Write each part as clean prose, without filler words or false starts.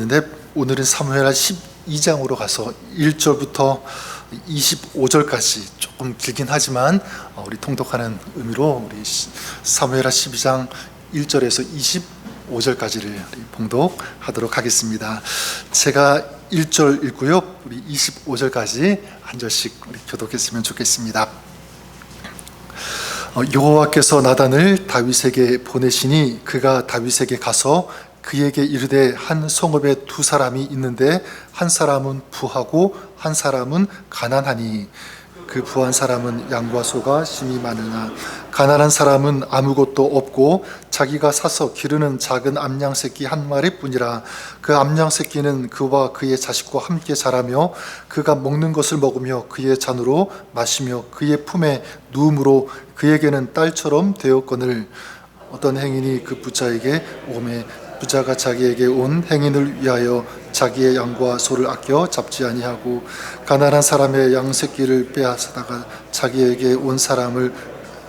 근데 오늘은 사무엘하 12장으로 가서 1절부터 25절까지 조금 길긴 하지만 우리 통독하는 의미로 우리 사무엘하 12장 1절에서 25절까지를 봉독하도록 하겠습니다. 제가 1절 읽고요, 우리 25절까지 한 절씩 우리 교독했으면 좋겠습니다. 여호와께서 나단을 다윗에게 보내시니 그가 다윗에게 가서 그에게 이르되 한 성읍에 두 사람이 있는데 한 사람은 부하고 한 사람은 가난하니 그 부한 사람은 양과 소가 심히 많으나 가난한 사람은 아무것도 없고 자기가 사서 기르는 작은 암양 새끼 한 마리뿐이라. 그 암양 새끼는 그와 그의 자식과 함께 자라며 그가 먹는 것을 먹으며 그의 잔으로 마시며 그의 품에 누움으로 그에게는 딸처럼 되었거늘 어떤 행인이 그 부자에게 오매 부자가 자기에게 온 행인을 위하여 자기의 양과 소를 아껴 잡지 아니하고 가난한 사람의 양 새끼를 빼앗다가 자기에게 온 사람을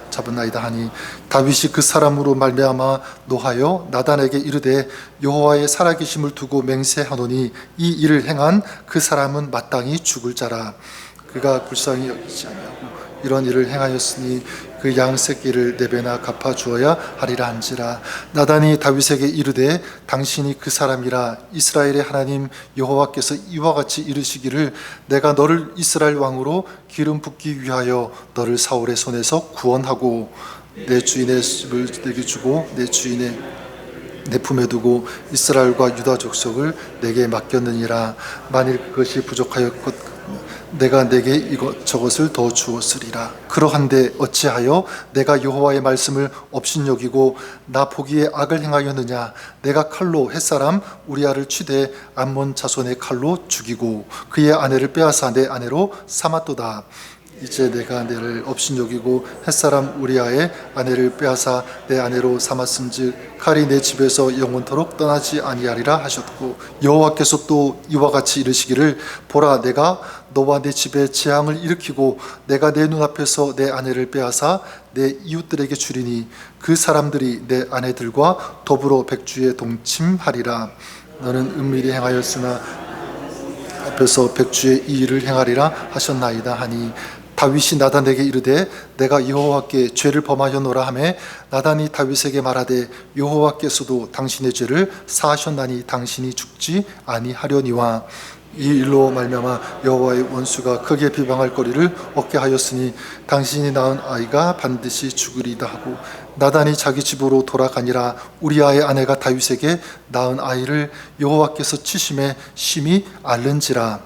잡았나이다 하니 다윗이 그 사람으로 말미암아 노하여 나단에게 이르되 여호와의 살아계심을 두고 맹세하노니 이 일을 행한 그 사람은 마땅히 죽을 자라. 그가 불쌍히 여기지 아니하고 이런 일을 행하였으니 그 양 새끼를 네 배나 갚아 주어야 하리라 한지라. 나단이 다윗에게 이르되 당신이 그 사람이라. 이스라엘의 하나님 여호와께서 이와 같이 이르시기를 내가 너를 이스라엘 왕으로 기름 붓기 위하여 너를 사울의 손에서 구원하고 내 주인의 집을 내게 주고 내 주인의 내 품에 두고 이스라엘과 유다 족속을 내게 맡겼느니라. 만일 그것이 부족하였건 내가 내게 이것저것을 더 주었으리라. 그러한데 어찌하여 내가 여호와의 말씀을 업신여기고 나 보기에 악을 행하였느냐. 내가 칼로 햇사람 우리아를 치되 암몬 자손의 칼로 죽이고 그의 아내를 빼앗아 내 아내로 삼았도다. 이제 내가 내를 업신여기고 햇사람 우리아의 아내를 빼앗아 내 아내로 삼았은즉 칼이 내 집에서 영원토록 떠나지 아니하리라 하셨고 여호와께서 또 이와 같이 이르시기를 보라 내가 너와 내 집에 재앙을 일으키고 내가 내 눈앞에서 내 아내를 빼앗아 내 이웃들에게 주리니 그 사람들이 내 아내들과 더불어 백주에 동침하리라. 너는 은밀히 행하였으나 앞에서 백주의 이 일을 행하리라 하셨나이다 하니 다윗이 나단에게 이르되 내가 여호와께 죄를 범하였노라 하매 나단이 다윗에게 말하되 여호와께서도 당신의 죄를 사하셨나니 당신이 죽지 아니하려니와 이 일로 말미암아 여호와의 원수가 크게 비방할 거리를 얻게 하였으니 당신이 낳은 아이가 반드시 죽으리다 하고 나단이 자기 집으로 돌아가니라. 우리아의 아내가 다윗에게 낳은 아이를 여호와께서 치심에 심히 앓는지라.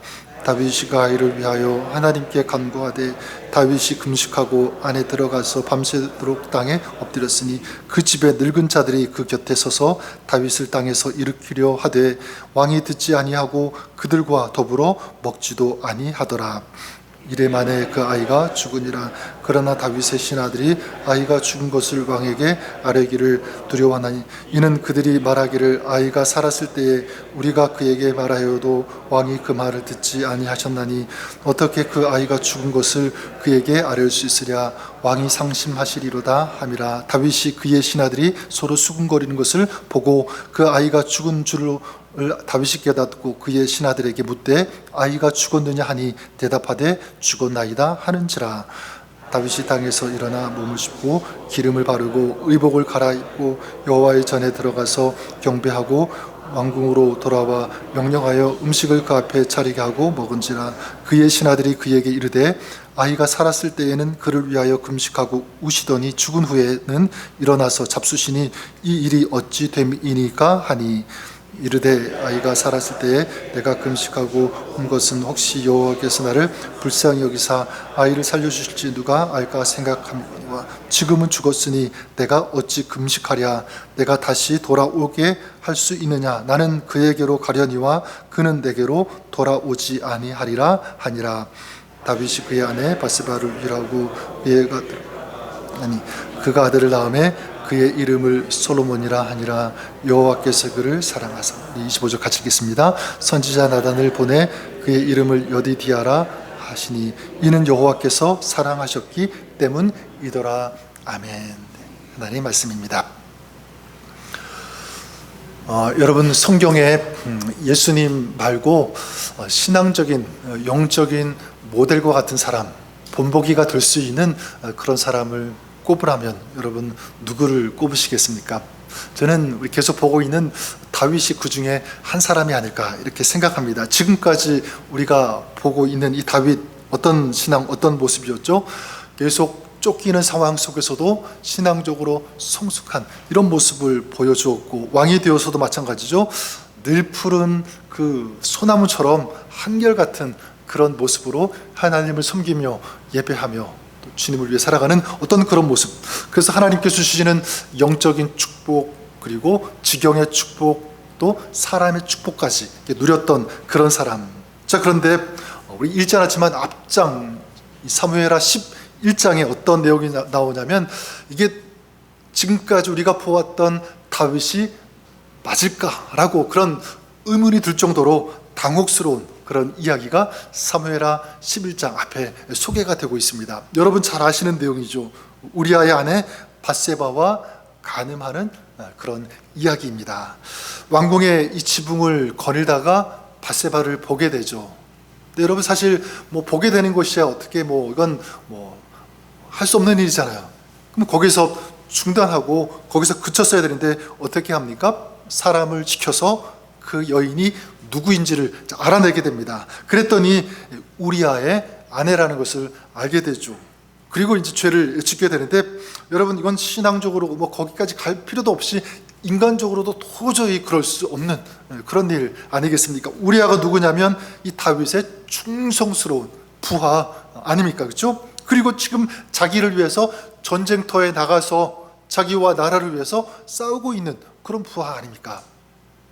다윗이 그 아이를 위하여 하나님께 간구하되 다윗이 금식하고 안에 들어가서 밤새도록 땅에 엎드렸으니 그 집에 늙은 자들이 그 곁에 서서 다윗을 땅에서 일으키려 하되 왕이 듣지 아니하고 그들과 더불어 먹지도 아니하더라. 이래 만에 그 아이가 죽으니라. 그러나 다윗의 신하들이 아이가 죽은 것을 왕에게 아뢰기를 두려워하나니 이는 그들이 말하기를 아이가 살았을 때에 우리가 그에게 말하여도 왕이 그 말을 듣지 아니하셨나니 어떻게 그 아이가 죽은 것을 그에게 아뢰을 수 있으랴. 왕이 상심하시리로다 함이라. 다윗이 그의 신하들이 서로 수군거리는 것을 보고 그 아이가 죽은 줄로 다윗이 깨닫고 그의 신하들에게 묻되 아이가 죽었느냐 하니 대답하되 죽었나이다 하는지라. 다윗이 땅에서 일어나 몸을 씻고 기름을 바르고 의복을 갈아입고 여호와의 전에 들어가서 경배하고 왕궁으로 돌아와 명령하여 음식을 그 앞에 차리게 하고 먹은지라. 그의 신하들이 그에게 이르되 아이가 살았을 때에는 그를 위하여 금식하고 우시더니 죽은 후에는 일어나서 잡수시니 이 일이 어찌 됨이니까 하니 이르되 아이가 살았을 때에 내가 금식하고 온 것은 혹시 여호와께서 나를 불쌍히 여기사 아이를 살려주실지 누가 알까 생각함이거니와 지금은 죽었으니 내가 어찌 금식하랴. 내가 다시 돌아오게 할 수 있느냐. 나는 그에게로 가려니와 그는 내게로 돌아오지 아니하리라 하니라. 다윗이 그의 아내 바세바를 위하고 그가 아들을 낳음에 그의 이름을 솔로몬이라 하니라. 여호와께서 그를 사랑하사. 25절 같이 읽겠습니다. 선지자 나단을 보내 그의 이름을 여디디아라 하시니 이는 여호와께서 사랑하셨기 때문이더라. 아멘. 하나님의 말씀입니다. 여러분 성경에 예수님 말고 신앙적인 영적인 모델과 같은 사람, 본보기가 될 수 있는 그런 사람을 꼽으라면 여러분 누구를 꼽으시겠습니까? 저는 우리 계속 보고 있는 다윗이 그 중에 한 사람이 아닐까 이렇게 생각합니다. 지금까지 우리가 보고 있는 이 다윗, 어떤 신앙, 어떤 모습이었죠? 계속 쫓기는 상황 속에서도 신앙적으로 성숙한 이런 모습을 보여주었고, 왕이 되어서도 마찬가지죠. 늘 푸른 그 소나무처럼 한결같은 그런 모습으로 하나님을 섬기며 예배하며 또 주님을 위해 살아가는 어떤 그런 모습. 그래서 하나님께서 주시는 영적인 축복, 그리고 지경의 축복, 또 사람의 축복까지 누렸던 그런 사람. 자, 그런데 우리 읽지 않았지만 앞장 사무엘하 11장에 어떤 내용이 나오냐면, 이게 지금까지 우리가 보았던 다윗이 맞을까라고 그런 의문이 들 정도로 당혹스러운 그런 이야기가 사무엘하 11장 앞에 소개가 되고 있습니다. 여러분 잘 아시는 내용이죠. 우리아의 아내 밧세바와 간음하는 그런 이야기입니다. 왕궁의 이 지붕을 거닐다가 밧세바를 보게 되죠. 근데 여러분 사실 보게 되는 것이야 어떻게 이건 할 수 없는 일이잖아요. 그럼 거기서 중단하고 거기서 그쳤어야 되는데 어떻게 합니까? 사람을 지켜서 그 여인이 누구인지를 알아내게 됩니다. 그랬더니 우리아의 아내라는 것을 알게 되죠. 그리고 이제 죄를 짓게 되는데, 여러분 이건 신앙적으로 거기까지 갈 필요도 없이 인간적으로도 도저히 그럴 수 없는 그런 일 아니겠습니까? 우리아가 누구냐면 이 다윗의 충성스러운 부하 아닙니까? 그렇죠? 그리고 지금 자기를 위해서 전쟁터에 나가서 자기와 나라를 위해서 싸우고 있는 그런 부하 아닙니까?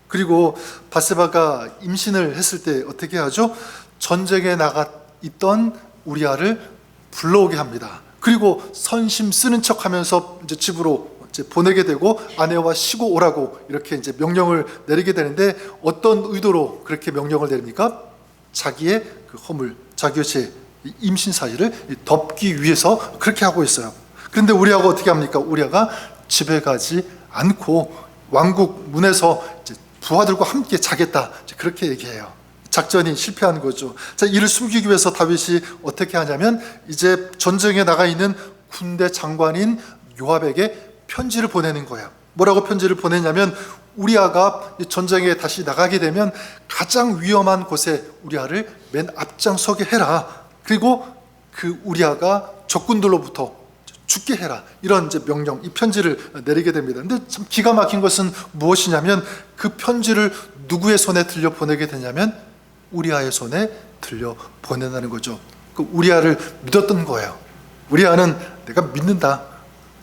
그리고 밧세바가 임신을 했을 때 어떻게 하죠? 전쟁에 나가 있던 우리아를 불러오게 합니다. 그리고 선심 쓰는 척하면서 이제 집으로 보내게 되고 아내와 쉬고 오라고 이렇게 이제 명령을 내리게 되는데, 어떤 의도로 그렇게 명령을 내립니까? 자기의 그 허물, 자기의 죄, 임신 사실을 덮기 위해서 그렇게 하고 있어요. 그런데 우리아가 어떻게 합니까? 우리아가 집에 가지 않고 왕국 문에서 이제 부하들과 함께 자겠다, 그렇게 얘기해요. 작전이 실패한 거죠. 자, 이를 숨기기 위해서 다윗이 어떻게 하냐면, 이제 전쟁에 나가 있는 군대 장관인 요압에게 편지를 보내는 거예요. 뭐라고 편지를 보내냐면, 우리아가 전쟁에 다시 나가게 되면 가장 위험한 곳에 우리아를 맨 앞장서게 해라. 그리고 그 우리아가 적군들로부터 죽게 해라. 이런 이제 명령, 이 편지를 내리게 됩니다. 근데 참 기가 막힌 것은 무엇이냐면, 그 편지를 누구의 손에 들려 보내게 되냐면 우리아의 손에 들려 보낸다는 거죠. 그 우리아를 믿었던 거예요. 우리아는 내가 믿는다.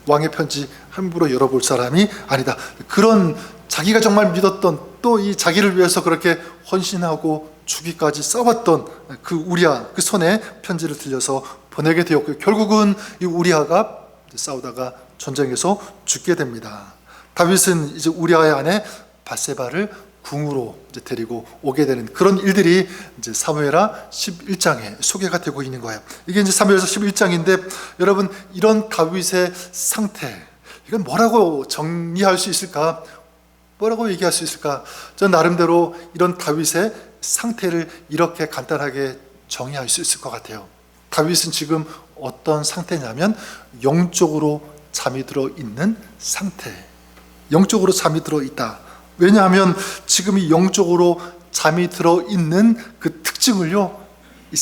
왕의 편지 함부로 열어볼 사람이 아니다. 그런 자기가 정말 믿었던, 또 이 자기를 위해서 그렇게 헌신하고 죽기까지 싸웠던 그 우리아, 그 손에 편지를 들려서 보내게 되었고요. 결국은 이 우리아가 싸우다가 전쟁에서 죽게 됩니다. 다윗은 이제 우리아의 아내 밧세바를 궁으로 이제 데리고 오게 되는 그런 일들이 이제 사무엘하 11장에 소개가 되고 있는 거예요. 이게 이제 사무엘하 11장인데, 여러분 이런 다윗의 상태, 이건 뭐라고 정리할 수 있을까? 뭐라고 얘기할 수 있을까? 전 나름대로 이런 다윗의 상태를 이렇게 간단하게 정의할 수 있을 것 같아요. 다윗은 지금 어떤 상태냐면 영적으로 잠이 들어 있는 상태. 영적으로 잠이 들어 있다. 왜냐하면 지금 이 영적으로 잠이 들어 있는 그 특징을요, 이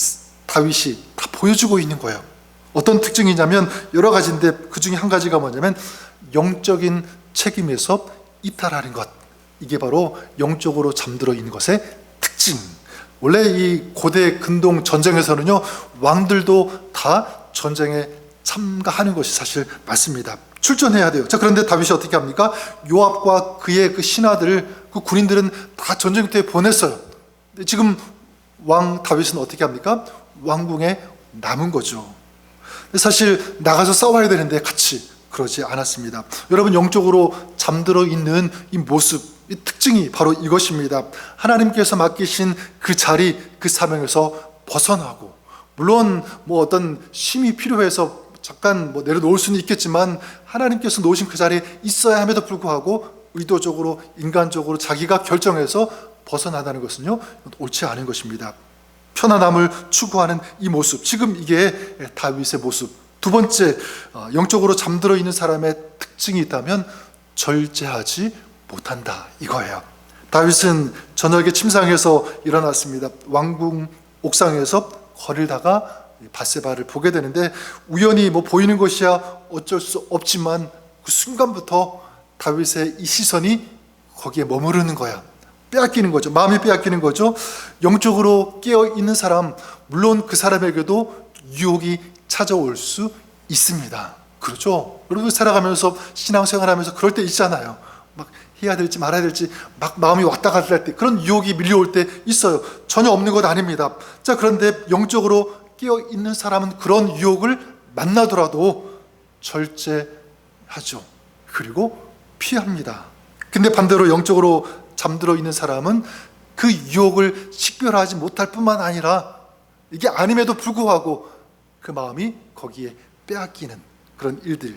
다윗이 다 보여주고 있는 거예요. 어떤 특징이냐면 여러 가지인데, 그 중에 한 가지가 뭐냐면 영적인 책임에서 이탈하는 것. 이게 바로 영적으로 잠들어 있는 것의 특징. 원래 이 고대 근동 전쟁에서는요, 왕들도 다 전쟁에 참가하는 것이 사실 맞습니다. 출전해야 돼요. 자, 그런데 다윗이 어떻게 합니까? 요압과 그의 그 신하들, 그 군인들은 다 전쟁터에 보냈어요. 지금 왕 다윗은 어떻게 합니까? 왕궁에 남은 거죠. 사실 나가서 싸워야 되는데 같이 그러지 않았습니다. 여러분, 영적으로 잠들어 있는 이 모습, 이 특징이 바로 이것입니다. 하나님께서 맡기신 그 자리, 그 사명에서 벗어나고, 물론 어떤 쉼이 필요해서 잠깐 내려놓을 수는 있겠지만, 하나님께서 놓으신 그 자리에 있어야 함에도 불구하고 의도적으로 인간적으로 자기가 결정해서 벗어나다는 것은요, 옳지 않은 것입니다. 편안함을 추구하는 이 모습, 지금 이게 다윗의 모습. 두 번째, 영적으로 잠들어 있는 사람의 특징이 있다면 절제하지 못한다, 이거예요. 다윗은 저녁에 침상에서 일어났습니다. 왕궁 옥상에서 거닐다가 밧세바를 보게 되는데, 우연히 보이는 것이야 어쩔 수 없지만 그 순간부터 다윗의 이 시선이 거기에 머무르는 거야. 빼앗기는 거죠. 마음이 빼앗기는 거죠. 영적으로 깨어있는 사람, 물론 그 사람에게도 유혹이 찾아올 수 있습니다. 그렇죠? 여러분 살아가면서 신앙생활하면서 그럴 때 있잖아요. 막 해야 될지 말아야 될지 막 마음이 왔다 갔다 할 때, 그런 유혹이 밀려올 때 있어요. 전혀 없는 것 아닙니다. 자, 그런데 영적으로 깨어있는 사람은 그런 유혹을 만나더라도 절제하죠. 그리고 피합니다. 근데 반대로 영적으로 잠들어 있는 사람은 그 유혹을 식별하지 못할 뿐만 아니라 이게 아님에도 불구하고 그 마음이 거기에 빼앗기는 그런 일들,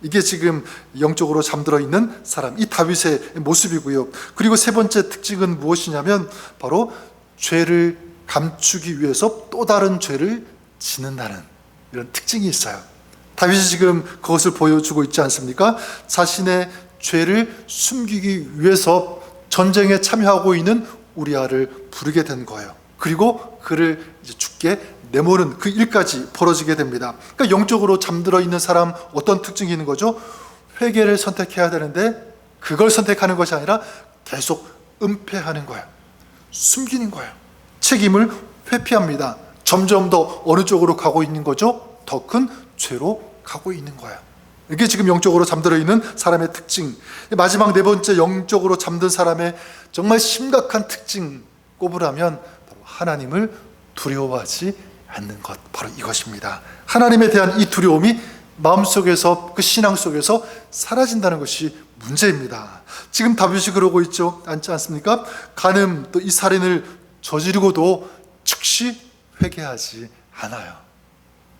이게 지금 영적으로 잠들어 있는 사람, 이 다윗의 모습이고요. 그리고 세 번째 특징은 무엇이냐면 바로 죄를 감추기 위해서 또 다른 죄를 짓는다는 이런 특징이 있어요. 다윗이 지금 그것을 보여주고 있지 않습니까? 자신의 죄를 숨기기 위해서 전쟁에 참여하고 있는 우리아를 부르게 된 거예요. 그리고 그를 이제 죽게 내모는 그 일까지 벌어지게 됩니다. 그러니까 영적으로 잠들어 있는 사람, 어떤 특징이 있는 거죠? 회개를 선택해야 되는데 그걸 선택하는 것이 아니라 계속 은폐하는 거예요. 숨기는 거예요. 책임을 회피합니다. 점점 더 어느 쪽으로 가고 있는 거죠? 더 큰 죄로 가고 있는 거예요. 이게 지금 영적으로 잠들어 있는 사람의 특징. 마지막 네 번째, 영적으로 잠든 사람의 정말 심각한 특징 꼽으라면 바로 하나님을 두려워하지 않는 것, 바로 이것입니다. 하나님에 대한 이 두려움이 마음속에서, 그 신앙 속에서 사라진다는 것이 문제입니다. 지금 다윗이 그러고 있죠, 않습니까? 간음, 또 이 살인을 저지르고도 즉시 회개하지 않아요.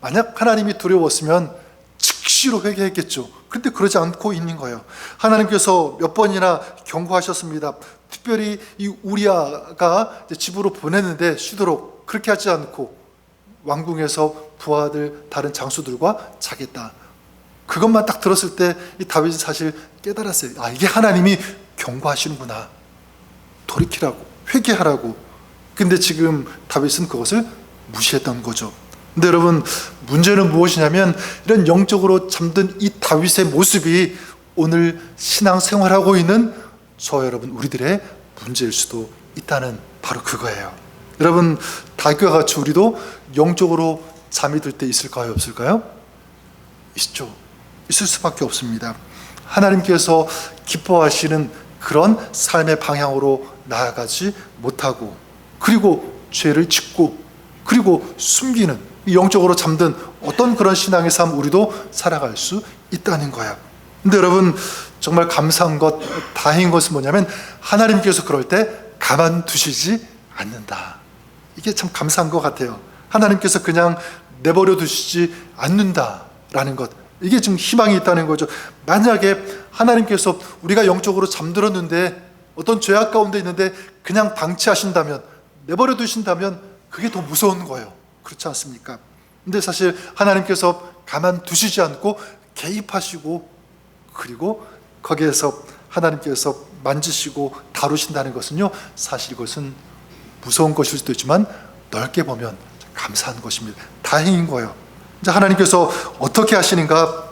만약 하나님이 두려웠으면 즉시로 회개했겠죠. 그런데 그러지 않고 있는 거예요. 하나님께서 몇 번이나 경고하셨습니다. 특별히 이 우리아가 집으로 보냈는데 쉬도록, 그렇게 하지 않고 왕궁에서 부하들 다른 장수들과 자겠다. 그것만 딱 들었을 때 이 다윗은 사실 깨달았어요. 아, 이게 하나님이 경고하시는구나. 돌이키라고, 회개하라고. 근데 지금 다윗은 그것을 무시했던 거죠. 근데 여러분, 문제는 무엇이냐면 이런 영적으로 잠든 이 다윗의 모습이 오늘 신앙생활하고 있는 저 여러분, 우리들의 문제일 수도 있다는, 바로 그거예요. 여러분, 다윗과 같이 우리도 영적으로 잠이 들 때 있을까요, 없을까요? 있죠. 있을 수밖에 없습니다. 하나님께서 기뻐하시는 그런 삶의 방향으로 나아가지 못하고, 그리고 죄를 짓고, 그리고 숨기는, 영적으로 잠든 어떤 그런 신앙의 삶 우리도 살아갈 수 있다는 거야. 근데 여러분, 정말 감사한 것, 다행인 것은 뭐냐면 하나님께서 그럴 때 가만두시지 않는다. 이게 참 감사한 것 같아요. 하나님께서 그냥 내버려 두시지 않는다라는 것, 이게 지금 희망이 있다는 거죠. 만약에 하나님께서 우리가 영적으로 잠들었는데, 어떤 죄악 가운데 있는데 그냥 방치하신다면, 내버려 두신다면 그게 더 무서운 거예요. 그렇지 않습니까? 근데 사실 하나님께서 가만두시지 않고 개입하시고, 그리고 거기에서 하나님께서 만지시고 다루신다는 것은요, 사실 이것은 무서운 것일 수도 있지만 넓게 보면 감사한 것입니다. 다행인 거예요. 이제 하나님께서 어떻게 하시는가?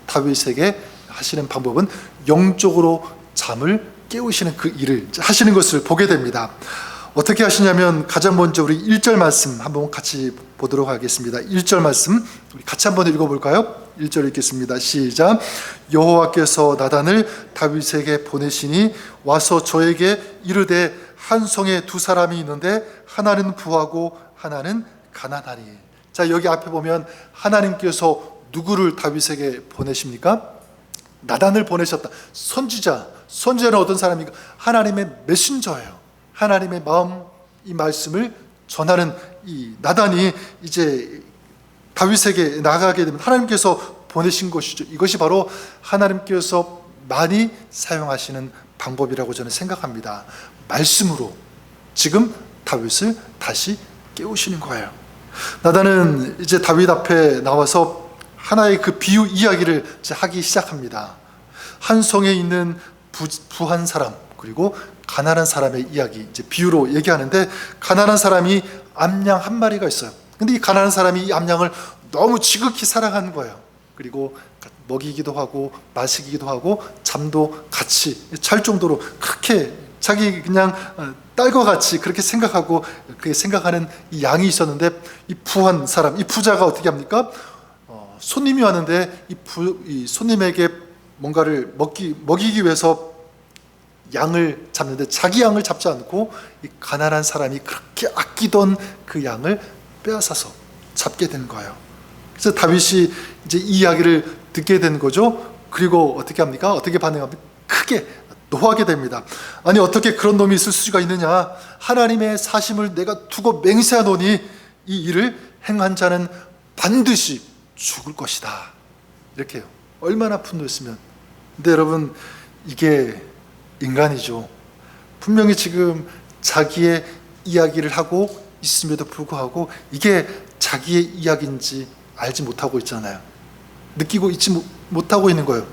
다윗에게 하시는 방법은 영적으로 잠을 깨우시는 그 일을 하시는 것을 보게 됩니다. 어떻게 하시냐면, 가장 먼저 우리 1절 말씀 한번 같이 보도록 하겠습니다. 1절 말씀 우리 같이 한번 읽어볼까요? 1절 읽겠습니다. 시작. 여호와께서 나단을 다윗에게 보내시니 와서 저에게 이르되, 한 성에 두 사람이 있는데 하나는 부하고 하나는 가난하니. 자, 여기 앞에 보면 하나님께서 누구를 다윗에게 보내십니까? 나단을 보내셨다. 선지자는 어떤 사람입니까? 하나님의 메신저예요. 하나님의 마음, 이 말씀을 전하는 이 나단이 이제 다윗에게 나가게 되면 하나님께서 보내신 것이죠. 이것이 바로 하나님께서 많이 사용하시는 방법이라고 저는 생각합니다. 말씀으로 지금 다윗을 다시 깨우시는 거예요. 나단은 이제 다윗 앞에 나와서 하나의 그 비유 이야기를 이제 하기 시작합니다. 한 성에 있는 부한 사람 그리고 가난한 사람의 이야기, 이제 비유로 얘기하는데, 가난한 사람이 암양 한 마리가 있어요. 근데 이 가난한 사람이 이 암양을 너무 지극히 사랑하는 거예요. 그리고 먹이기도 하고 마시기도 하고 잠도 같이 잘 정도로 그렇게 자기 그냥 딸과 같이 그렇게 생각하고 그렇게 생각하는 이 양이 있었는데, 이 부한 사람, 이 부자가 어떻게 합니까? 손님이 왔는데 이 손님에게 뭔가를 먹이기 위해서 양을 잡는데 자기 양을 잡지 않고 이 가난한 사람이 그렇게 아끼던 그 양을 빼앗아서 잡게 된 거예요. 그래서 다윗이 이제 이 이야기를 듣게 된 거죠. 그리고 어떻게 합니까? 어떻게 반응합니까? 크게 노하게 됩니다. 아니, 어떻게 그런 놈이 있을 수가 있느냐? 하나님의 사심을 내가 두고 맹세하노니 이 일을 행한 자는 반드시 죽을 것이다. 이렇게요. 얼마나 분노했으면. 근데 여러분, 이게 인간이죠. 분명히 지금 자기의 이야기를 하고 있음에도 불구하고 이게 자기의 이야기인지 알지 못하고 있잖아요. 느끼고 있지 못하고 있는 거예요.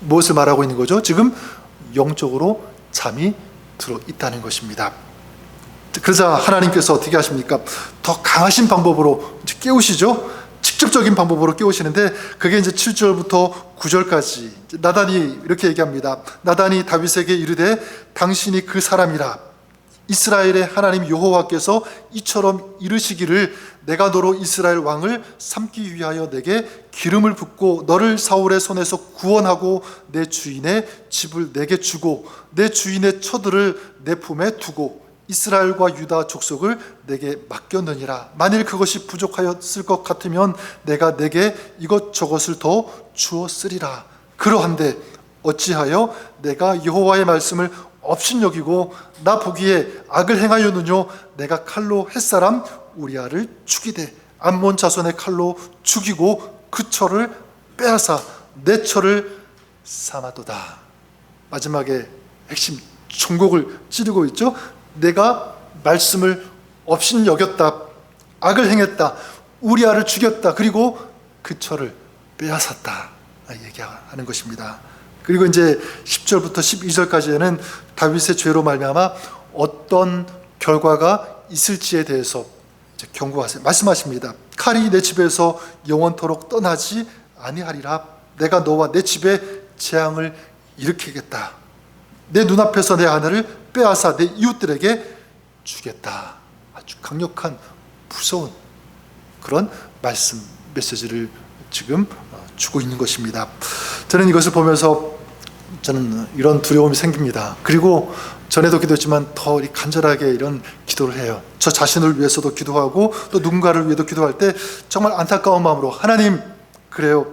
무엇을 말하고 있는 거죠? 지금 영적으로 잠이 들어 있다는 것입니다. 그러자 하나님께서 어떻게 하십니까? 더 강하신 방법으로 이제 깨우시죠. 직접적인 방법으로 깨우시는데, 그게 이제 7절부터 9절까지 나단이 이렇게 얘기합니다. 나단이 다윗에게 이르되 당신이 그 사람이라. 이스라엘의 하나님 여호와께서 이처럼 이르시기를 내가 너로 이스라엘 왕을 삼기 위하여 내게 기름을 붓고 너를 사울의 손에서 구원하고 내 주인의 집을 내게 주고 내 주인의 처들을 내 품에 두고 이스라엘과 유다 족속을 내게 맡겼느니라. 만일 그것이 부족하였을 것 같으면 내가 내게 이것저것을 더 주었으리라. 그러한데 어찌하여 내가 여호와의 말씀을 업신여기고 나 보기에 악을 행하였느뇨? 내가 칼로 햇사람 우리아를 죽이되 암몬 자손의 칼로 죽이고 그 철을 빼앗아 내 철을 삼아도다. 마지막에 핵심 종곡을 찌르고 있죠. 내가 말씀을 업신여겼다, 악을 행했다, 우리아를 죽였다, 그리고 그 철을 빼앗았다 얘기하는 것입니다. 그리고 이제 10절부터 12절까지는 다윗의 죄로 말미암아 어떤 결과가 있을지에 대해서 경고하세요. 말씀하십니다. 칼이 내 집에서 영원토록 떠나지 아니하리라. 내가 너와 내 집에 재앙을 일으키겠다. 내 눈앞에서 내 아내를 빼앗아 내 이웃들에게 주겠다. 아주 강력한 무서운 그런 말씀 메시지를 지금 주고 있는 것입니다. 저는 이것을 보면서 저는 이런 두려움이 생깁니다. 그리고 전에도 기도했지만 더 간절하게 이런 기도를 해요. 저 자신을 위해서도 기도하고 또 누군가를 위해도 기도할 때 정말 안타까운 마음으로, 하나님, 그래요,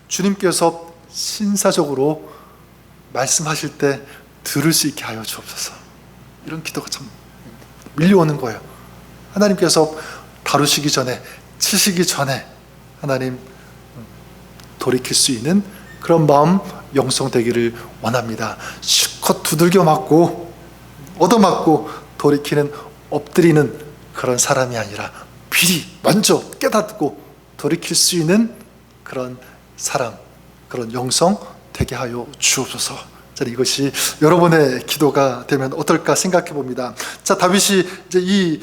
주님께서 신사적으로 말씀하실 때 들을 수 있게 하여 주옵소서. 이런 기도가 참 밀려오는 거예요. 하나님께서 다루시기 전에, 치시기 전에 하나님 돌이킬 수 있는 그런 마음 영성되기를 원합니다. 실컷 두들겨 맞고 얻어맞고 돌이키는, 엎드리는 그런 사람이 아니라 미리 먼저 깨닫고 돌이킬 수 있는 그런 사람, 그런 영성 되게 하여 주옵소서. 저는 이것이 여러분의 기도가 되면 어떨까 생각해 봅니다. 자, 다윗이 이제 이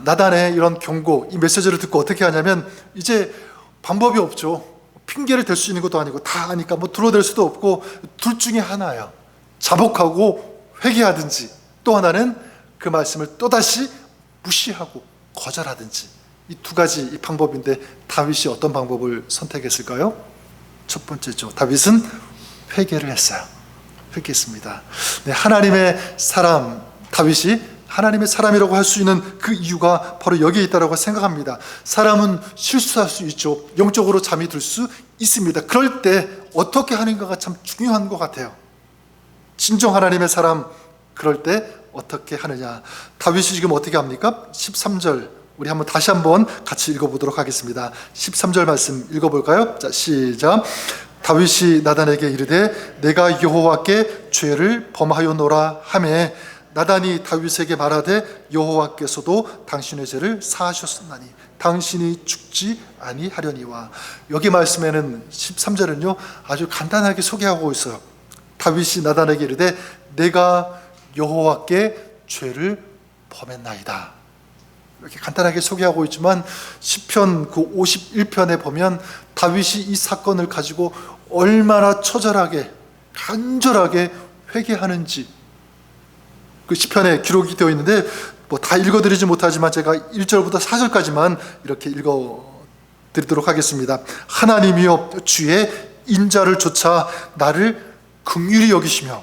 나단의 이런 경고, 이 메시지를 듣고 어떻게 하냐면, 이제 방법이 없죠. 핑계를 댈 수 있는 것도 아니고 다 아니까 뭐 둘러댈 수도 없고, 둘 중에 하나예요. 자복하고 회개하든지, 또 하나는 그 말씀을 또다시 무시하고 거절하든지. 이 두 가지 이 방법인데 다윗이 어떤 방법을 선택했을까요? 첫 번째죠. 다윗은 회개를 했어요. 회개했습니다. 네, 하나님의 사람, 다윗이 하나님의 사람이라고 할 수 있는 그 이유가 바로 여기에 있다고 생각합니다. 사람은 실수할 수 있죠. 영적으로 잠이 들 수 있습니다. 그럴 때 어떻게 하는가가 참 중요한 것 같아요. 진정 하나님의 사람, 그럴 때 어떻게 하느냐. 다윗이 지금 어떻게 합니까? 13절 우리 다시 한번 같이 읽어보도록 하겠습니다. 13절 말씀 읽어볼까요? 자, 시작. 다윗이 나단에게 이르되 내가 여호와께 죄를 범하였노라 하매 나단이 다윗에게 말하되 여호와께서도 당신의 죄를 사하셨나니 당신이 죽지 아니하려니와. 여기 말씀에는 13절은요 아주 간단하게 소개하고 있어요. 다윗이 나단에게 이르되 내가 여호와께 죄를 범했나이다, 이렇게 간단하게 소개하고 있지만 시편 그 51편에 보면 다윗이 이 사건을 가지고 얼마나 처절하게 간절하게 회개하는지 그 시편에 기록이 되어 있는데 뭐 다 읽어드리지 못하지만 제가 1절부터 4절까지만 이렇게 읽어드리도록 하겠습니다. 하나님이여 주의 인자를 쫓아 나를 긍휼히 여기시며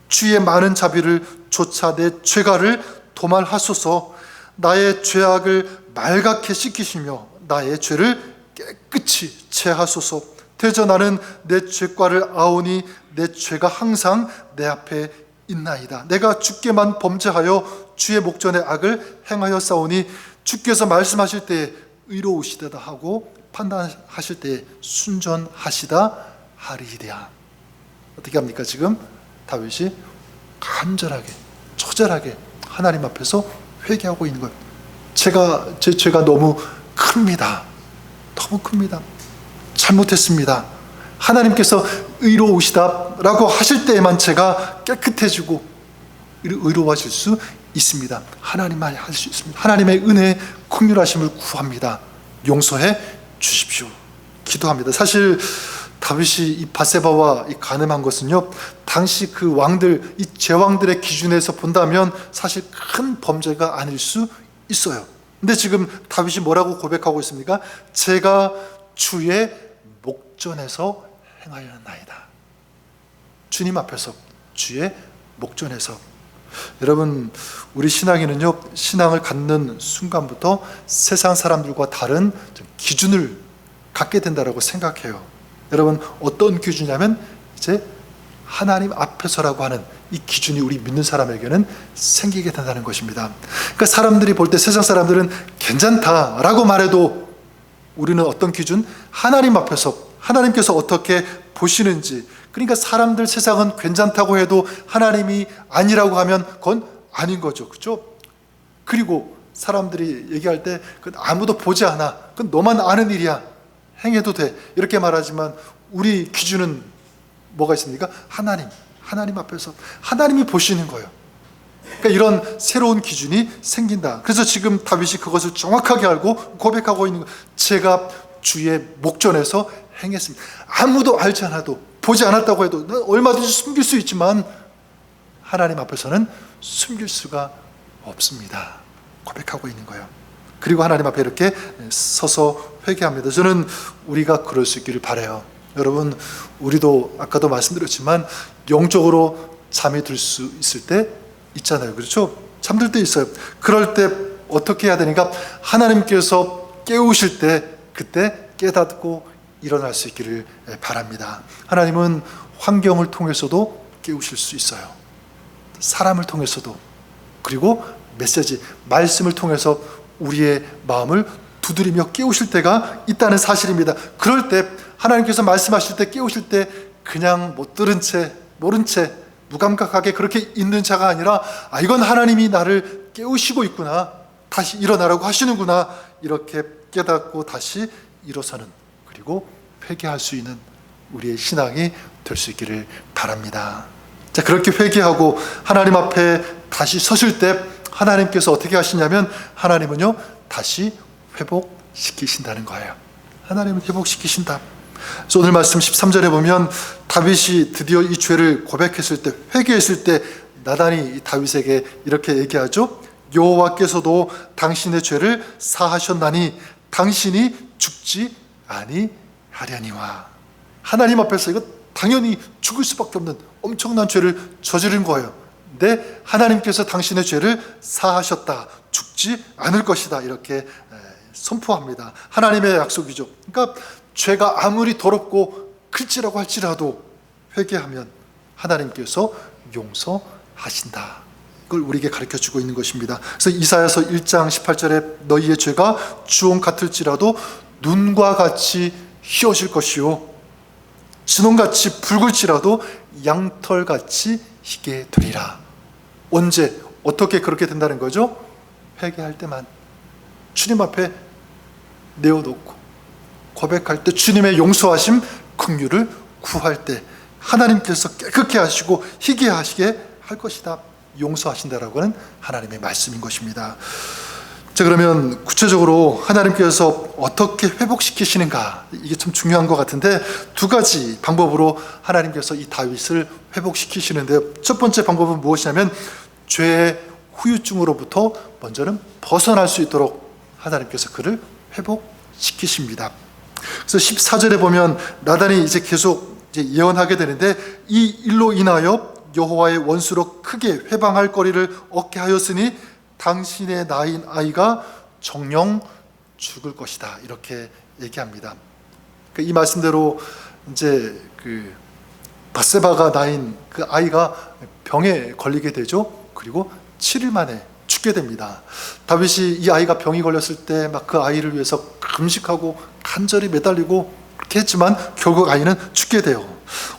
주의 많은 자비를 쫓아 내 죄가를 도말하소서. 나의 죄악을 말갛게 씻기시며 나의 죄를 깨끗이 제하소서. 대저 나는 내 죄과를 아오니 내 죄가 항상 내 앞에 있나이다. 내가 주께만 범죄하여 주의 목전에 악을 행하여 싸우니 주께서 말씀하실 때에 의로우시다 하고 판단하실 때에 순전하시다 하리이다. 어떻게 합니까? 지금 다윗이 간절하게 처절하게 하나님 앞에서 회개하고 있는 거예요. 제 죄가 너무 큽니다. 너무 큽니다. 잘못했습니다. 하나님께서 의로우시다라고 하실 때에만 제가 깨끗해지고 의로워질 수 있습니다. 하나님만 할 수 있습니다. 하나님의 은혜, 긍휼하심을 구합니다. 용서해 주십시오. 기도합니다. 사실 다윗이 이 밧세바와 이 간음한 것은요, 당시 그 왕들, 이 제왕들의 기준에서 본다면 사실 큰 범죄가 아닐 수 있어요. 근데 지금 다윗이 뭐라고 고백하고 있습니까? 제가 주의 목전에서 행하였나이다. 주님 앞에서, 주의 목전에서. 여러분, 우리 신앙인은요, 신앙을 갖는 순간부터 세상 사람들과 다른 기준을 갖게 된다고 생각해요. 여러분, 어떤 기준이냐면 이제 하나님 앞에서라고 하는 이 기준이 우리 믿는 사람에게는 생기게 된다는 것입니다. 그러니까 사람들이 볼 때, 세상 사람들은 괜찮다라고 말해도 우리는 어떤 기준? 하나님 앞에서 하나님께서 어떻게 보시는지. 그러니까 사람들, 세상은 괜찮다고 해도 하나님이 아니라고 하면 그건 아닌 거죠. 그렇죠? 그리고 사람들이 얘기할 때 그건 아무도 보지 않아, 그건 너만 아는 일이야, 행해도 돼, 이렇게 말하지만 우리 기준은 뭐가 있습니까? 하나님 앞에서 하나님이 보시는 거예요. 그러니까 이런 새로운 기준이 생긴다. 그래서 지금 다윗이 그것을 정확하게 알고 고백하고 있는 거예요. 제가 주의 목전에서 행했습니다. 아무도 알지 않아도, 보지 않았다고 해도 얼마든지 숨길 수 있지만 하나님 앞에서는 숨길 수가 없습니다. 고백하고 있는 거예요. 그리고 하나님 앞에 이렇게 서서 회개합니다. 저는 우리가 그럴 수 있기를 바라요. 여러분, 우리도 아까도 말씀드렸지만 영적으로 잠이 들 수 있을 때 있잖아요. 그렇죠? 잠들 때 있어요. 그럴 때 어떻게 해야 되니까 하나님께서 깨우실 때 그때 깨닫고 일어날 수 있기를 바랍니다. 하나님은 환경을 통해서도 깨우실 수 있어요. 사람을 통해서도, 그리고 메시지, 말씀을 통해서 우리의 마음을 두드리며 깨우실 때가 있다는 사실입니다. 그럴 때 하나님께서 말씀하실 때, 깨우실 때 그냥 못 들은 채, 모른 채 무감각하게 그렇게 있는 자가 아니라, 아, 이건 하나님이 나를 깨우시고 있구나, 다시 일어나라고 하시는구나, 이렇게 깨닫고 다시 일어서는, 그리고 회개할 수 있는 우리의 신앙이 될 수 있기를 바랍니다. 자, 그렇게 회개하고 하나님 앞에 다시 서실 때 하나님께서 어떻게 하시냐면, 하나님은요 다시 회복시키신다는 거예요. 하나님은 회복시키신다. 그래서 오늘 말씀 13절에 보면 다윗이 드디어 이 죄를 고백했을 때, 회개했을 때 나단이 다윗에게 이렇게 얘기하죠. 여호와께서도 당신의 죄를 사하셨나니 당신이 죽지 아니하려니와. 하나님 앞에서 이거 당연히 죽을 수밖에 없는 엄청난 죄를 저지른 거예요. 근데 하나님께서 당신의 죄를 사하셨다, 죽지 않을 것이다, 이렇게 선포합니다. 하나님의 약속이죠. 그러니까 죄가 아무리 더럽고 클지라고 할지라도 회개하면 하나님께서 용서하신다. 그걸 우리에게 가르쳐주고 있는 것입니다. 그래서 이사야서 1장 18절에 너희의 죄가 주홍 같을지라도 눈과 같이 희어질 것이요 진홍같이 붉을지라도 양털같이 희게 되리라. 언제 어떻게 그렇게 된다는 거죠? 회개할 때만, 주님 앞에 내어놓고 고백할 때, 주님의 용서하심 긍휼을 구할 때 하나님께서 깨끗게 하시고 희게 하시게 할 것이다, 용서하신다라고 하는 하나님의 말씀인 것입니다. 자, 그러면 구체적으로 하나님께서 어떻게 회복시키시는가, 이게 참 중요한 것 같은데, 두 가지 방법으로 하나님께서 이 다윗을 회복시키시는데요. 첫 번째 방법은 무엇이냐면 죄의 후유증으로부터 먼저는 벗어날 수 있도록 하나님께서 그를 회복시키십니다. 그래서 14절에 보면 나단이 이제 계속 예언하게 되는데, 이 일로 인하여 여호와의 원수로 크게 회방할 거리를 얻게 하였으니 당신의 낳은 아이가 정령 죽을 것이다, 이렇게 얘기합니다. 이 말씀대로 이제 그 밧세바가 낳은 그 아이가 병에 걸리게 되죠. 그리고 7일 만에 죽게 됩니다. 다윗이 이 아이가 병이 걸렸을 때 막 그 아이를 위해서 금식하고 간절히 매달리고 그렇게 했지만 결국 아이는 죽게 돼요.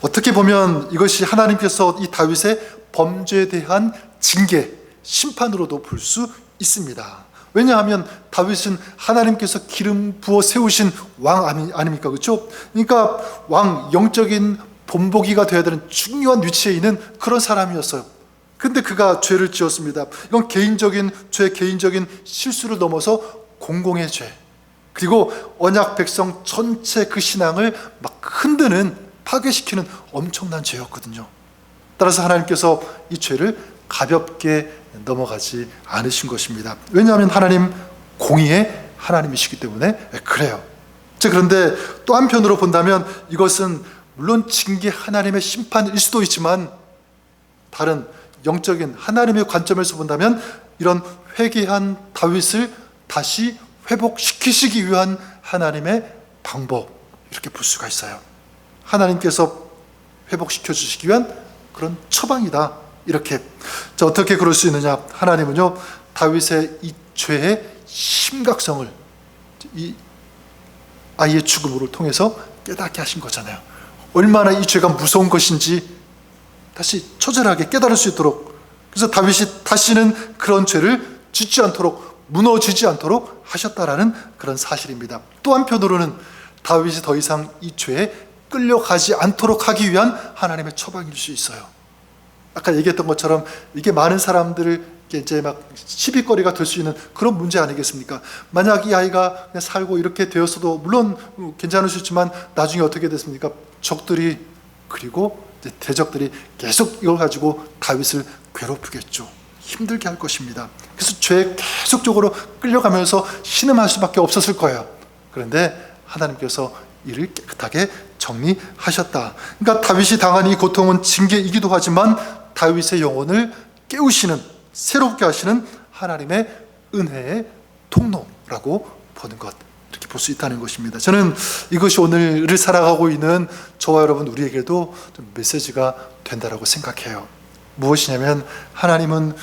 어떻게 보면 이것이 하나님께서 이 다윗의 범죄에 대한 징계, 심판으로도 볼 수 있습니다. 왜냐하면 다윗은 하나님께서 기름 부어 세우신 왕 아닙니까? 그렇죠? 그러니까 왕, 영적인 본보기가 되어야 되는 중요한 위치에 있는 그런 사람이었어요. 근데 그가 죄를 지었습니다. 이건 개인적인 죄, 개인적인 실수를 넘어서 공공의 죄, 그리고 언약 백성 전체 그 신앙을 막 흔드는, 파괴시키는 엄청난 죄였거든요. 따라서 하나님께서 이 죄를 가볍게 넘어가지 않으신 것입니다. 왜냐하면 하나님 공의의 하나님이시기 때문에 그래요. 자, 그런데 또 한편으로 본다면 이것은 물론 징계, 하나님의 심판일 수도 있지만, 다른 영적인 하나님의 관점에서 본다면 이런 회개한 다윗을 다시 회복시키시기 위한 하나님의 방법, 이렇게 볼 수가 있어요. 하나님께서 회복시켜 주시기 위한 그런 처방이다, 이렇게. 자, 어떻게 그럴 수 있느냐? 하나님은요, 다윗의 이 죄의 심각성을 이 아이의 죽음으로 통해서 깨닫게 하신 거잖아요. 얼마나 이 죄가 무서운 것인지 다시 처절하게 깨달을 수 있도록. 그래서 다윗이 다시는 그런 죄를 짓지 않도록, 무너지지 않도록 하셨다라는 그런 사실입니다. 또 한편으로는 다윗이 더 이상 이 죄에 끌려가지 않도록 하기 위한 하나님의 처방일 수 있어요. 아까 얘기했던 것처럼 이게 많은 사람들을 이제 막 시비거리가 될 수 있는 그런 문제 아니겠습니까? 만약 이 아이가 그냥 살고 이렇게 되었어도 물론 괜찮을 수 있지만 나중에 어떻게 됐습니까? 적들이, 그리고 이제 대적들이 계속 이걸 가지고 다윗을 괴롭히겠죠. 힘들게 할 것입니다. 그래서 죄에 계속적으로 끌려가면서 신음할 수밖에 없었을 거예요. 그런데 하나님께서 이를 깨끗하게 정리하셨다. 그러니까 다윗이 당한 이 고통은 징계이기도 하지만 다윗의 영혼을 깨우시는, 새롭게 하시는 하나님의 은혜의 통로라고 보는 것, 이렇게 볼 수 있다는 것입니다. 저는 이것이 오늘을 살아가고 있는 저와 여러분 우리에게도 좀 메시지가 된다라고 생각해요. 무엇이냐면 하나님은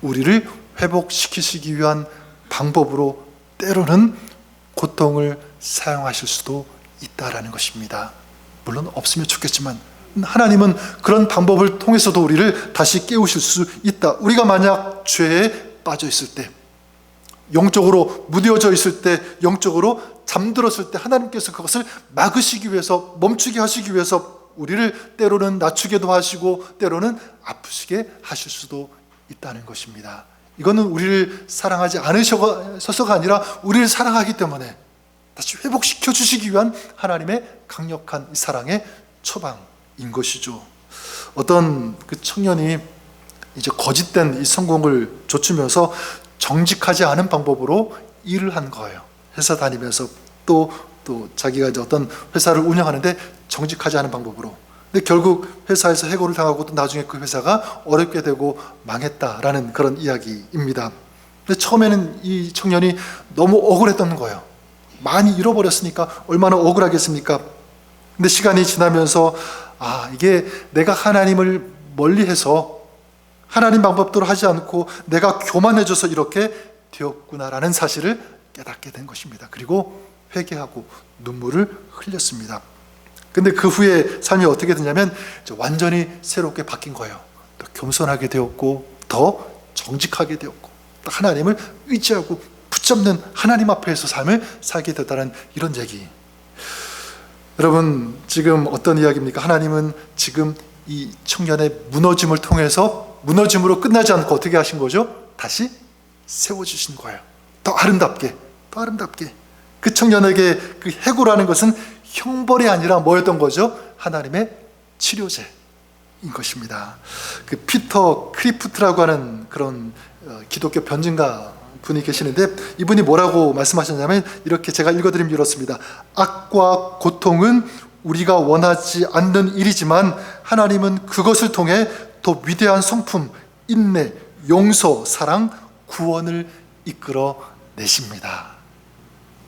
우리를 회복시키시기 위한 방법으로 때로는 고통을 사용하실 수도 있다라는 것입니다. 물론 없으면 좋겠지만 하나님은 그런 방법을 통해서도 우리를 다시 깨우실 수 있다. 우리가 만약 죄에 빠져 있을 때, 영적으로 무뎌져 있을 때, 영적으로 잠들었을 때 하나님께서 그것을 막으시기 위해서, 멈추게 하시기 위해서 우리를 때로는 낮추게도 하시고 때로는 아프시게 하실 수도 있다는 것입니다. 이거는 우리를 사랑하지 않으셔서가 아니라 우리를 사랑하기 때문에 다시 회복시켜 주시기 위한 하나님의 강력한 사랑의 처방인 것이죠. 어떤 그 청년이 이제 거짓된 이 성공을 좇으면서 정직하지 않은 방법으로 일을 한 거예요. 회사 다니면서 또 자기가 이제 어떤 회사를 운영하는데 정직하지 않은 방법으로. 근데 결국 회사에서 해고를 당하고 또 나중에 그 회사가 어렵게 되고 망했다라는 그런 이야기입니다. 근데 처음에는 이 청년이 너무 억울했던 거예요. 많이 잃어버렸으니까 얼마나 억울하겠습니까? 근데 시간이 지나면서 이게 내가 하나님을 멀리해서 하나님 방법대로 하지 않고 내가 교만해져서 이렇게 되었구나라는 사실을 깨닫게 된 것입니다. 그리고 회개하고 눈물을 흘렸습니다. 근데 그 후에 삶이 어떻게 되냐면 완전히 새롭게 바뀐 거예요. 더 겸손하게 되었고, 더 정직하게 되었고, 또 하나님을 의지하고 붙잡는 하나님 앞에서 삶을 살게 됐다는 이런 얘기. 여러분, 지금 어떤 이야기입니까? 하나님은 지금 이 청년의 무너짐을 통해서 무너짐으로 끝나지 않고 어떻게 하신 거죠? 다시 세워주신 거예요. 더 아름답게, 더 아름답게. 그 청년에게 그 해고라는 것은 형벌이 아니라 뭐였던 거죠? 하나님의 치료제인 것입니다. 그 피터 크리프트라고 하는 그런 기독교 변증가 분이 계시는데, 이분이 뭐라고 말씀하셨냐면 이렇게, 제가 읽어드리면 이렇습니다. 악과 고통은 우리가 원하지 않는 일이지만 하나님은 그것을 통해 더 위대한 성품, 인내, 용서, 사랑, 구원을 이끌어 내십니다.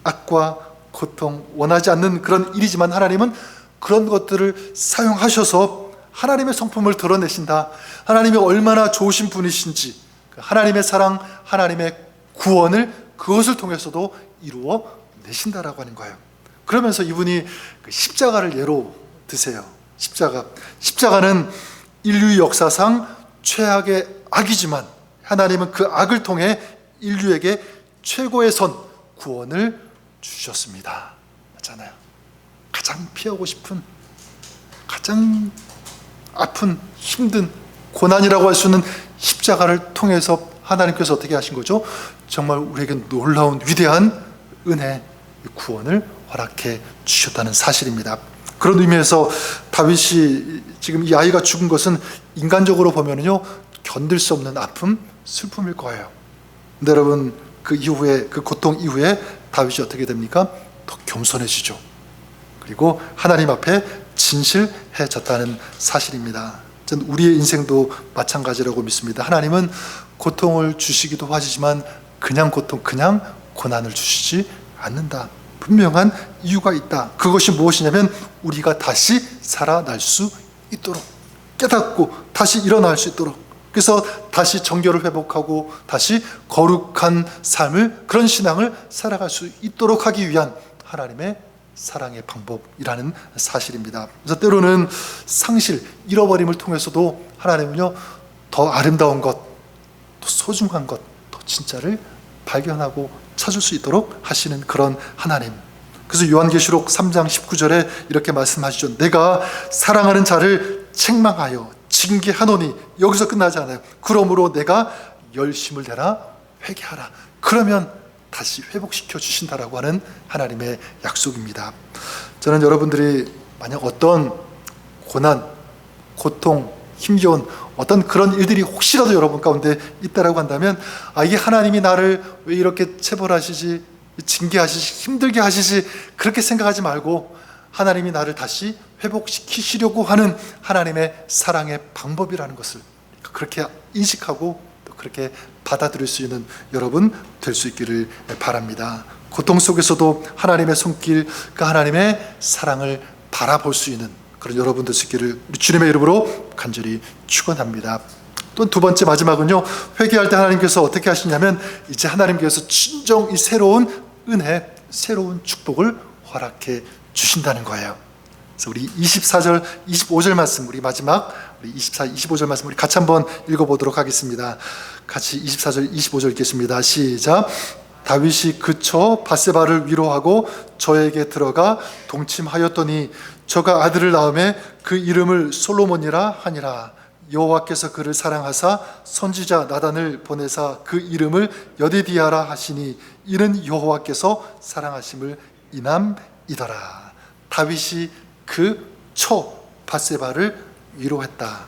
악과 고통, 원하지 않는 그런 일이지만 하나님은 그런 것들을 사용하셔서 하나님의 성품을 드러내신다. 하나님이 얼마나 좋으신 분이신지, 하나님의 사랑, 하나님의 구원을 그것을 통해서도 이루어 내신다라고 하는 거예요. 그러면서 이분이 그 십자가를 예로 드세요. 십자가는 인류 역사상 최악의 악이지만 하나님은 그 악을 통해 인류에게 최고의 선, 구원을 주셨습니다. 맞잖아요. 가장 피하고 싶은, 가장 아픈, 힘든 고난이라고 할 수 있는 십자가를 통해서 하나님께서 어떻게 하신 거죠? 정말 우리에게 놀라운 위대한 은혜, 구원을 허락해 주셨다는 사실입니다. 그런 의미에서 다윗이 지금 이 아이가 죽은 것은 인간적으로 보면요, 견딜 수 없는 아픔, 슬픔일 거예요. 근데 여러분, 그 이후에, 그 고통 이후에 다윗이 어떻게 됩니까? 더 겸손해지죠. 그리고 하나님 앞에 진실해졌다는 사실입니다. 전 우리의 인생도 마찬가지라고 믿습니다. 하나님은 고통을 주시기도 하시지만 그냥 고통, 그냥 고난을 주시지 않는다. 분명한 이유가 있다. 그것이 무엇이냐면 우리가 다시 살아날 수 있도록, 깨닫고 다시 일어날 수 있도록, 그래서 다시 정결을 회복하고 다시 거룩한 삶을, 그런 신앙을 살아갈 수 있도록 하기 위한 하나님의 사랑의 방법이라는 사실입니다. 그래서 때로는 상실, 잃어버림을 통해서도 하나님은요, 더 아름다운 것, 더 소중한 것, 더 진짜를 발견하고 찾을 수 있도록 하시는 그런 하나님. 그래서 요한계시록 3장 19절에 이렇게 말씀하시죠. 내가 사랑하는 자를 책망하여 징계하노니, 여기서 끝나지 않아요. 그러므로 내가 열심을 내라 회개하라. 그러면 다시 회복시켜 주신다라고 하는 하나님의 약속입니다. 저는 여러분들이 만약 어떤 고난, 고통, 힘겨운 어떤 그런 일들이 혹시라도 여러분 가운데 있다라고 한다면, 이게 하나님이 나를 왜 이렇게 체벌하시지, 징계하시지, 힘들게 하시지, 그렇게 생각하지 말고 하나님이 나를 다시 회복시키시려고 하는 하나님의 사랑의 방법이라는 것을 그렇게 인식하고 또 그렇게 받아들일 수 있는 여러분 될 수 있기를 바랍니다. 고통 속에서도 하나님의 손길, 그 하나님의 사랑을 바라볼 수 있는 그런 여러분 될 수 있기를 우리 주님의 이름으로 간절히 축원합니다. 또 두 번째, 마지막은요, 회개할 때 하나님께서 어떻게 하시냐면 이제 하나님께서 진정 이 새로운 은혜, 새로운 축복을 허락해 주신다는 거예요. 그래서 우리 24절, 25절 말씀, 우리 마지막 우리 24, 25절 말씀 우리 같이 한번 읽어보도록 하겠습니다. 같이 24절, 25절 읽겠습니다. 시작. 다윗이 그쳐 밧세바를 위로하고 저에게 들어가 동침하였더니 저가 아들을 낳음에 그 이름을 솔로몬이라 하니라. 여호와께서 그를 사랑하사 선지자 나단을 보내사 그 이름을 여디디아라 하시니 이는 여호와께서 사랑하심을 인함이더라. 다윗이 그 처 밧세바를 위로했다.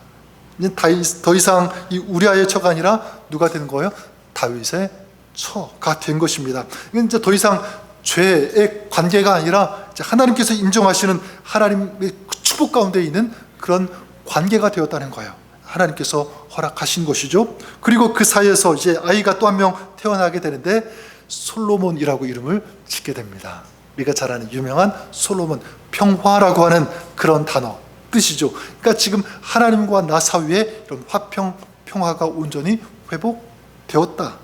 더 이상 이 우리아의 처가 아니라 누가 된 거예요? 다윗의 처가 된 것입니다. 이제 더 이상 죄의 관계가 아니라 이제 하나님께서 인정하시는 하나님의 축복 가운데 있는 그런 관계가 되었다는 거예요. 하나님께서 허락하신 것이죠. 그리고 그 사이에서 이제 아이가 또 한 명 태어나게 되는데 솔로몬이라고 이름을 짓게 됩니다. 우리가 잘 아는 유명한 솔로몬, 평화라고 하는 그런 단어 뜻이죠. 그러니까 지금 하나님과 나 사이에 이런 화평, 평화가 온전히 회복되었다.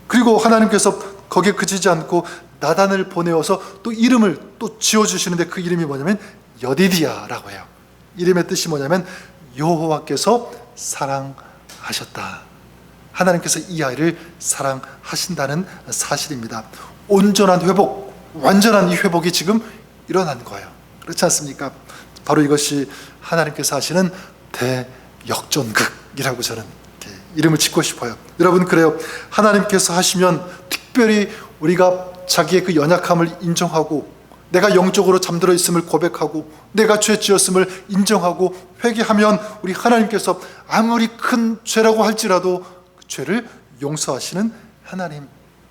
그리고 하나님께서 거기에 그치지 않고 나단을 보내어서 또 이름을 또 지어주시는데 그 이름이 뭐냐면 여디디아라고 해요. 이름의 뜻이 뭐냐면 여호와께서 사랑하셨다. 하나님께서 이 아이를 사랑하신다는 사실입니다. 온전한 회복, 완전한 이 회복이 지금 일어난 거예요. 그렇지 않습니까? 바로 이것이 하나님께서 하시는 대역전극이라고 저는 이름을 짓고 싶어요. 여러분, 그래요. 하나님께서 하시면 특별히 우리가 자기의 그 연약함을 인정하고, 내가 영적으로 잠들어 있음을 고백하고, 내가 죄 지었음을 인정하고 회개하면 우리 하나님께서 아무리 큰 죄라고 할지라도 그 죄를 용서하시는 하나님,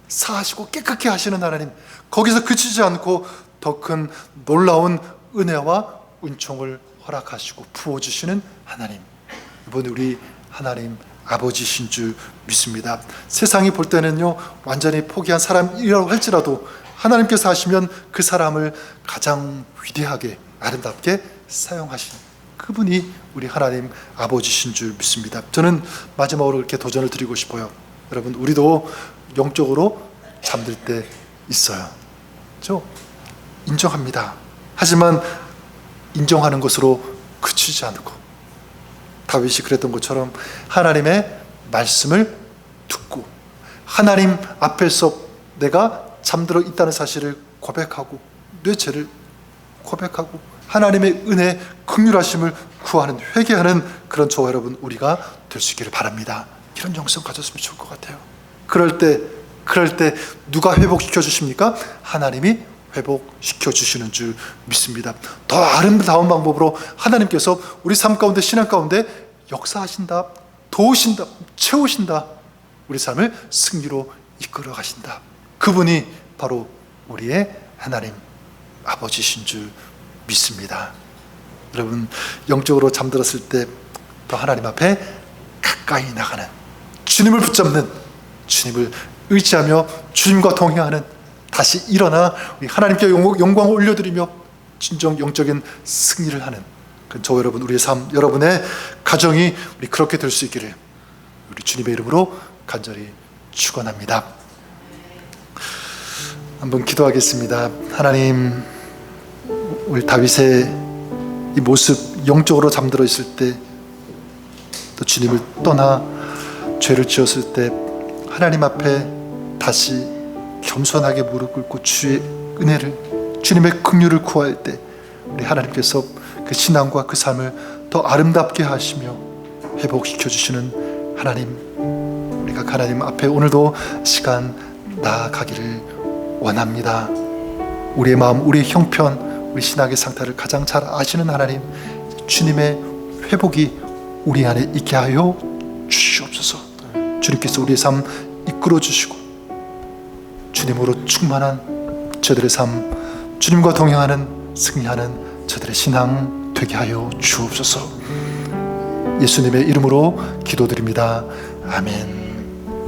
사하시고 깨끗게 하시는 하나님, 거기서 그치지 않고 더 큰 놀라운 은혜와 은총을 허락하시고 부어주시는 하나님, 이번에 우리 하나님 아버지신 줄 믿습니다. 세상이 볼 때는요, 완전히 포기한 사람이라고 할지라도 하나님께서 하시면 그 사람을 가장 위대하게 아름답게 사용하신 그분이 우리 하나님 아버지신 줄 믿습니다. 저는 마지막으로 이렇게 도전을 드리고 싶어요. 여러분, 우리도 영적으로 잠들 때 있어요. 저 인정합니다. 하지만 인정하는 것으로 그치지 않고, 다윗이 그랬던 것처럼 하나님의 말씀을 듣고 하나님 앞에서 내가 잠들어 있다는 사실을 고백하고, 내 죄를 고백하고 하나님의 은혜, 긍휼하심을 구하는, 회개하는 그런 저와 여러분 우리가 될 수 있기를 바랍니다. 이런 영성 가졌으면 좋을 것 같아요. 그럴 때 누가 회복시켜 주십니까? 하나님이 회복시켜 주시는 줄 믿습니다. 더 아름다운 방법으로 하나님께서 우리 삶 가운데, 신앙 가운데 역사하신다, 도우신다, 채우신다, 우리 삶을 승리로 이끌어 가신다. 그분이 바로 우리의 하나님 아버지신 줄 믿습니다. 여러분, 영적으로 잠들었을 때 더 하나님 앞에 가까이 나가는, 주님을 붙잡는, 주님을 의지하며 주님과 동행하는, 다시 일어나 우리 하나님께 영광을 올려드리며 진정 영적인 승리를 하는 저 여러분, 우리의 삶, 여러분의 가정이 우리 그렇게 될 수 있기를 우리 주님의 이름으로 간절히 축원합니다. 한번 기도하겠습니다. 하나님, 우리 다윗의 이 모습, 영적으로 잠들어 있을 때, 또 주님을 떠나 죄를 지었을 때 하나님 앞에 다시 겸손하게 무릎 꿇고 주의 은혜를, 주님의 긍휼을 구할 때 우리 하나님께서 그 신앙과 그 삶을 더 아름답게 하시며 회복시켜 주시는 하나님, 우리가 하나님 앞에 오늘도 시간 나아가기를 원합니다. 우리의 마음, 우리의 형편, 우리 신앙의 상태를 가장 잘 아시는 하나님, 주님의 회복이 우리 안에 있게 하여 주시옵소서. 주님께서 우리의 삶 이끌어 주시고 주님으로 충만한 저들의 삶, 주님과 동행하는, 승리하는 저들의 신앙 되게 하여 주옵소서. 예수님의 이름으로 기도드립니다. 아멘.